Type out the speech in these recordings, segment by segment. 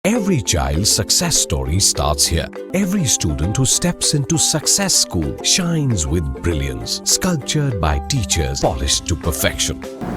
Every child's success story starts here. Every student who steps into Success School shines with brilliance, sculptured by teachers, polished to perfection.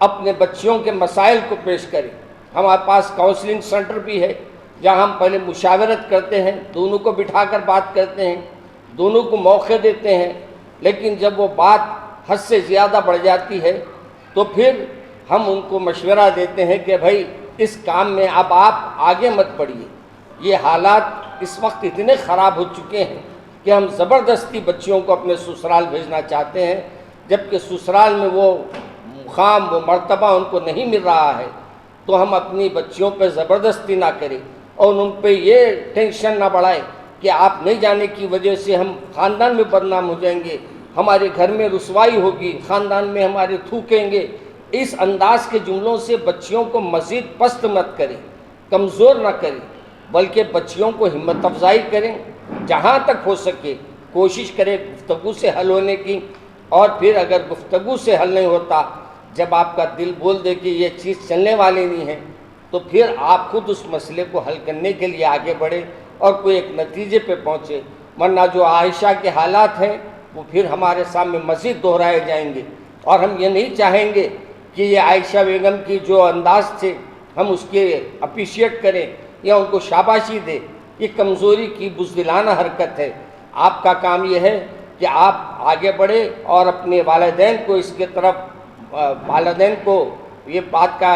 اپنے بچیوں کے مسائل کو پیش کریں. ہمارے پاس کاؤنسلنگ سینٹر بھی ہے جہاں ہم پہلے مشاورت کرتے ہیں، دونوں کو بٹھا کر بات کرتے ہیں، دونوں کو موقع دیتے ہیں. لیکن جب وہ بات حد سے زیادہ بڑھ جاتی ہے تو پھر ہم ان کو مشورہ دیتے ہیں کہ بھائی اس کام میں اب آپ آگے مت بڑھیے. یہ حالات اس وقت اتنے خراب ہو چکے ہیں کہ ہم زبردستی بچیوں کو اپنے سسرال بھیجنا چاہتے ہیں، جبکہ سسرال میں وہ مقام وہ مرتبہ ان کو نہیں مل رہا ہے. تو ہم اپنی بچیوں پہ زبردستی نہ کریں اور ان پہ یہ ٹینشن نہ بڑھائیں کہ آپ نہیں جانے کی وجہ سے ہم خاندان میں بدنام ہو جائیں گے، ہمارے گھر میں رسوائی ہوگی، خاندان میں ہمارے تھوکیں گے. اس انداز کے جملوں سے بچیوں کو مزید پست مت کریں، کمزور نہ کریں، بلکہ بچیوں کو ہمت افزائی کریں. جہاں تک ہو سکے کوشش کریں گفتگو سے حل ہونے کی. اور پھر اگر گفتگو سے حل نہیں ہوتا، جب آپ کا دل بول دے کہ یہ چیز چلنے والی نہیں ہے، تو پھر آپ خود اس مسئلے کو حل کرنے کے لیے آگے بڑھیں اور کوئی ایک نتیجے پہ پہنچے. ورنہ جو عائشہ کے حالات ہیں وہ پھر ہمارے سامنے مزید دہرائے جائیں گے، اور ہم یہ نہیں چاہیں گے کہ یہ عائشہ بیگم کی جو انداز تھے ہم اس کے اپریشیٹ کریں یا ان کو شاباشی دیں. یہ کمزوری کی بزدلانہ حرکت ہے. آپ کا کام یہ ہے کہ آپ آگے بڑھیں اور اپنے والدین کو اس کے طرف والدین کو یہ بات کا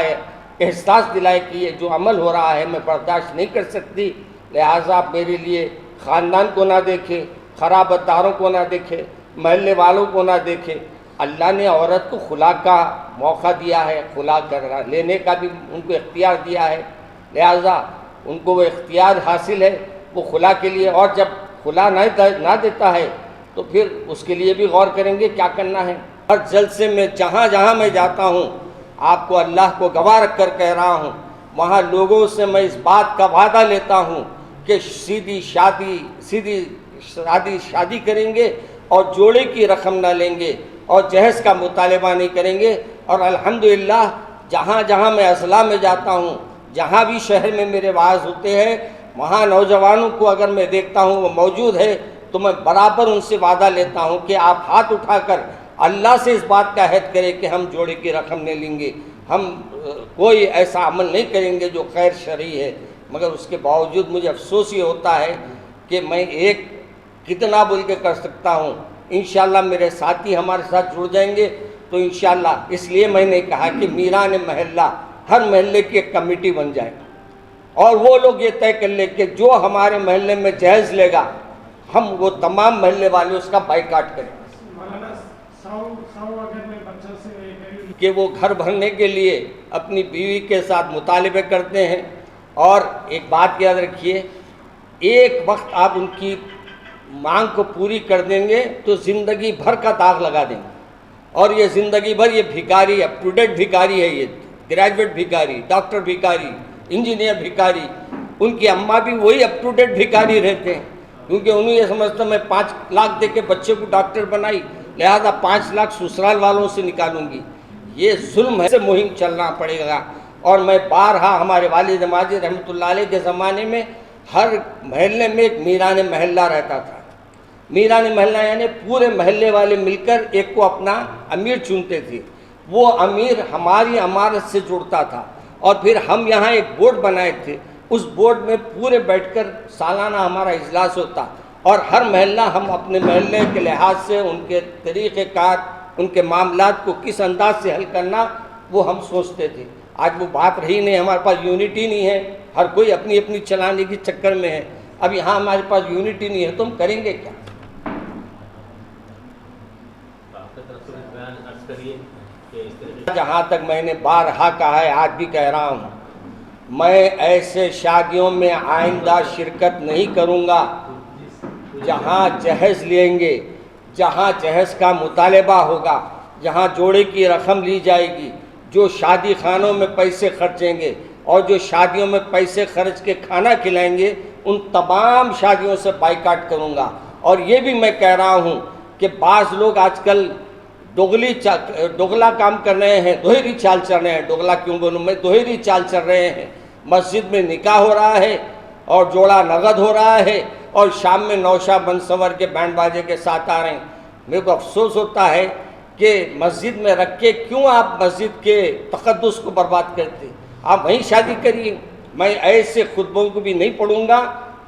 احساس دلائے کہ یہ جو عمل ہو رہا ہے میں برداشت نہیں کر سکتی، لہٰذا آپ میرے لیے خاندان کو نہ دیکھیں، خرابت داروں کو نہ دیکھیں، محلے والوں کو نہ دیکھیں. اللہ نے عورت کو خلا کا موقع دیا ہے، خلا لینے کا بھی ان کو اختیار دیا ہے، لہٰذا ان کو وہ اختیار حاصل ہے وہ خلا کے لیے. اور جب خلا نہ دیتا ہے تو پھر اس کے لیے بھی غور کریں گے کیا کرنا ہے. ہر جلسے میں جہاں میں جاتا ہوں آپ کو اللہ کو گواہ رکھ کر کہہ رہا ہوں، وہاں لوگوں سے میں اس بات کا وعدہ لیتا ہوں کہ سیدھی شادی کریں گے اور جوڑے کی رقم نہ لیں گے اور جہیز کا مطالبہ نہیں کریں گے. اور الحمدللہ جہاں میں اضلاع میں جاتا ہوں، جہاں بھی شہر میں میرے واعظ ہوتے ہیں، وہاں نوجوانوں کو اگر میں دیکھتا ہوں وہ موجود ہے تو میں برابر ان سے وعدہ لیتا ہوں کہ آپ ہاتھ اٹھا کر اللہ سے اس بات کا عہد کریں کہ ہم جوڑے کی رقم نہیں لیں گے، ہم کوئی ایسا عمل نہیں کریں گے جو غیر شرعی ہے. مگر اس کے باوجود مجھے افسوس یہ ہوتا ہے کہ میں ایک کتنا بول کے کر سکتا ہوں. انشاءاللہ میرے ساتھی ہمارے ساتھ جڑ جائیں گے تو انشاءاللہ اس لیے میں نے کہا کہ میران محلہ ہر محلے کی ایک کمیٹی بن جائے اور وہ لوگ یہ طے کر لیں کہ جو ہمارے محلے میں جہیز لے گا ہم وہ تمام محلے والے اس کا بائیکاٹ کریں کہ وہ گھر بھرنے کے لیے اپنی بیوی کے ساتھ مطالبے کرتے ہیں. اور ایک بات یاد رکھیے، ایک وقت آپ ان کی مانگ کو پوری کر دیں گے تو زندگی بھر کا داغ لگا دیں گے. اور یہ زندگی بھر یہ بھکاری اپ ٹو ڈیٹ بھکاری ہے، یہ گریجویٹ بھکاری، ڈاکٹر بھکاری، انجینئر بھکاری. ان کی اماں بھی وہی اپ ٹو ڈیٹ بھکاری رہتے ہیں کیونکہ انہیں یہ سمجھتا میں 5 لاکھ دے کے بچے کو ڈاکٹر بنائی، لہذا 5 لاکھ سسرال والوں سے نکالوں گی. یہ ظلم ہے، سے مہم چلنا پڑے گا. اور میں بارہا ہمارے والد ماجد رحمۃ اللہ علیہ کے زمانے میں ہر محلے میں ایک میران محلہ رہتا تھا. میران محلہ یعنی پورے محلے والے مل کر ایک کو اپنا امیر چنتے تھے. وہ امیر ہماری عمارت سے جڑتا تھا اور پھر ہم یہاں ایک بورڈ بنائے تھے، اس بورڈ میں پورے بیٹھ کر سالانہ ہمارا اجلاس ہوتا اور ہر محلہ ہم اپنے محلے کے لحاظ سے ان کے طریقہ کار، ان کے معاملات کو کس انداز سے حل کرنا وہ ہم سوچتے تھے. آج وہ بات رہی نہیں، ہمارے پاس یونٹی نہیں ہے، ہر کوئی اپنی اپنی چلانے کی چکر میں ہے. اب یہاں ہمارے پاس یونٹی نہیں ہے تو ہم کریں گے کیا؟ جہاں تک میں نے بارہا کہا ہے آج بھی کہہ رہا ہوں، میں ایسے شادیوں میں آئندہ شرکت نہیں کروں گا جہاں جہیز لیں گے، جہاں جہیز کا مطالبہ ہوگا، جہاں جوڑے کی رقم لی جائے گی، جو شادی خانوں میں پیسے خرچیں گے اور جو شادیوں میں پیسے خرچ کے کھانا کھلائیں گے، ان تمام شادیوں سے بائیکاٹ کروں گا. اور یہ بھی میں کہہ رہا ہوں کہ بعض لوگ آج کل دوغلا کام کر رہے ہیں، دوہری چال چل رہے ہیں. دوغلا کیوں بولوں میں؟ دوہری چال چل رہے ہیں. مسجد میں نکاح ہو رہا ہے اور جوڑا نقد ہو رہا ہے اور شام میں نوشہ بن سنور کے بینڈ باجے کے ساتھ آ رہے ہیں. میرے کو افسوس ہوتا ہے کہ مسجد میں رکھ کے کیوں آپ مسجد کے تقدس کو برباد کرتے؟ آپ وہیں شادی کریے. میں ایسے خطبوں کو بھی نہیں پڑھوں گا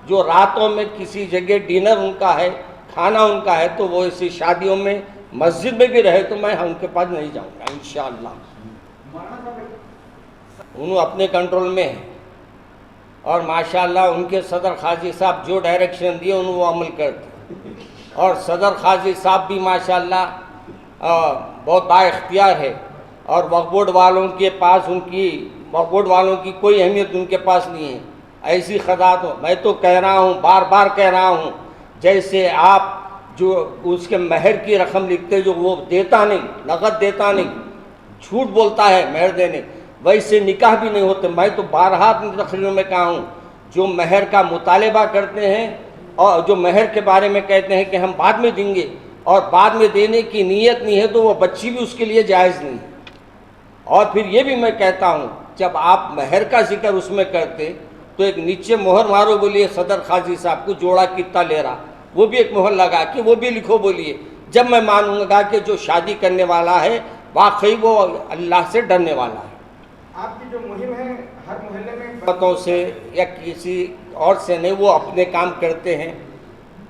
جو راتوں میں کسی جگہ ڈنر ان کا ہے، کھانا ان کا ہے، تو وہ ایسی شادیوں میں مسجد میں بھی رہے تو میں ان کے پاس نہیں جاؤں گا انشاءاللہ. انہوں اپنے کنٹرول میں ہیں اور ماشاءاللہ ان کے صدر قاضی صاحب جو ڈائریکشن دیے انہوں وہ عمل کرتے، اور صدر قاضی صاحب بھی ماشاءاللہ بہت با اختیار ہے، اور وقف بورڈ والوں کے پاس وقف بورڈ والوں کی کوئی اہمیت ان کے پاس نہیں ہے. ایسی خدات ہو، میں تو کہہ رہا ہوں، بار بار کہہ رہا ہوں، جیسے آپ جو اس کے مہر کی رقم لکھتے جو وہ دیتا نہیں، نقد دیتا نہیں، جھوٹ بولتا ہے مہر دینے، ویسے نکاح بھی نہیں ہوتے. میں تو بارہا اپنی تقریروں میں کہا ہوں، جو مہر کا مطالبہ کرتے ہیں اور جو مہر کے بارے میں کہتے ہیں کہ ہم بعد میں دیں گے اور بعد میں دینے کی نیت نہیں ہے تو وہ بچی بھی اس کے لیے جائز نہیں. اور پھر یہ بھی میں کہتا ہوں، جب آپ مہر کا ذکر اس میں کرتے تو ایک نیچے مہر مارو بولیے صدر قاضی صاحب کو جوڑا کتنا لے رہا، وہ بھی ایک مہر لگا کے وہ بھی لکھو بولیے. جب میں مانوں گا کہ جو شادی کرنے والا ہے واقعی وہ اللہ سے ڈرنے والا ہے. آپ کی جو مہم ہے ہر محلے میں باتوں سے یا کسی اور سے نہیں، وہ اپنے کام کرتے ہیں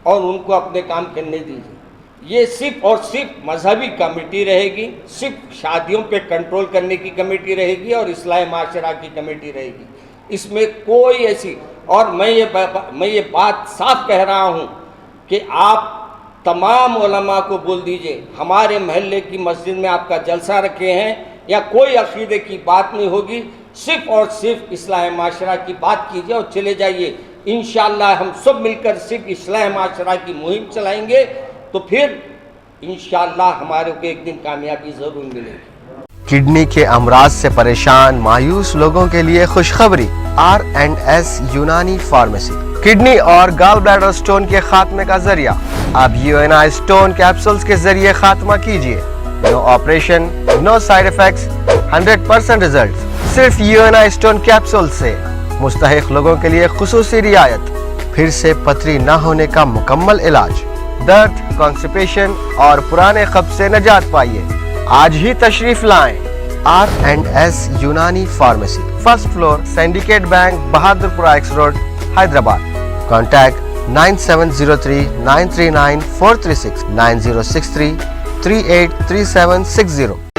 اور ان کو اپنے کام کرنے دیجیے. یہ صرف اور صرف مذہبی کمیٹی رہے گی، صرف شادیوں پہ کنٹرول کرنے کی کمیٹی رہے گی اور اصلاح معاشرہ کی کمیٹی رہے گی. اس میں کوئی ایسی، اور میں یہ بات صاف کہہ رہا ہوں کہ آپ تمام علماء کو بول دیجئے ہمارے محلے کی مسجد میں آپ کا جلسہ رکھے ہیں یا کوئی عقیدے کی بات نہیں ہوگی، صرف اور صرف اصلاح معاشرہ کی بات کیجئے اور چلے جائیے. انشاءاللہ ہم سب مل کر صرف اصلاح معاشرہ کی مہم چلائیں گے تو پھر انشاءاللہ ہمارے کو ایک دن کامیابی ضرور ملے گی. کڈنی کے امراض سے پریشان مایوس لوگوں کے لیے خوشخبری، R&S یونانی فارمیسی کڈنی اور گال بلیڈر سٹون کے خاتمے کا ذریعہ. اب UNI سٹون کیپسولز کے ذریعے خاتمہ کیجیے. نو آپریشن، نو سائیڈ ایفیکٹس، 100% ریزلٹ. صرف UNI سٹون کیپسول سے مستحق لوگوں کے لیے خصوصی رعایت. پھر سے پتھری نہ ہونے کا مکمل علاج، درد، کانسٹیپیشن اور پرانے قبض سے نجات پائیے. آج ہی تشریف لائیں. R&S Unani pharmacy, first floor, Syndicate Bank, Bahadurpura X road, Hyderabad. Contact 9703 939 436 9063 383760.